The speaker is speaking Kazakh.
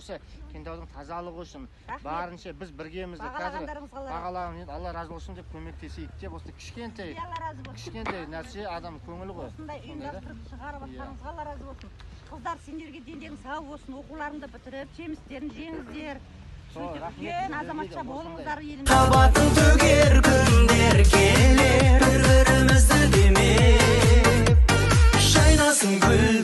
осы Кентаудың тазалығы үшін барынша біз біргеміз қазір бағалағандарыңызға Алла разы болсын деп көмектесейік деп осы кішкентай нәрсе адам көңілі ғой. Осындай ұйымдастырып шығарып жатқаныңызға Алла разы болсын. Қыздар, сендерге дендерің сау болсын, оқуларыңды бітіріп, жемістерін жеңіздер. Үлкен азаматша болыңыздар елімізде. Қабатын төгер күндер келер, бір-бірімізді демеп, жайнасын гүл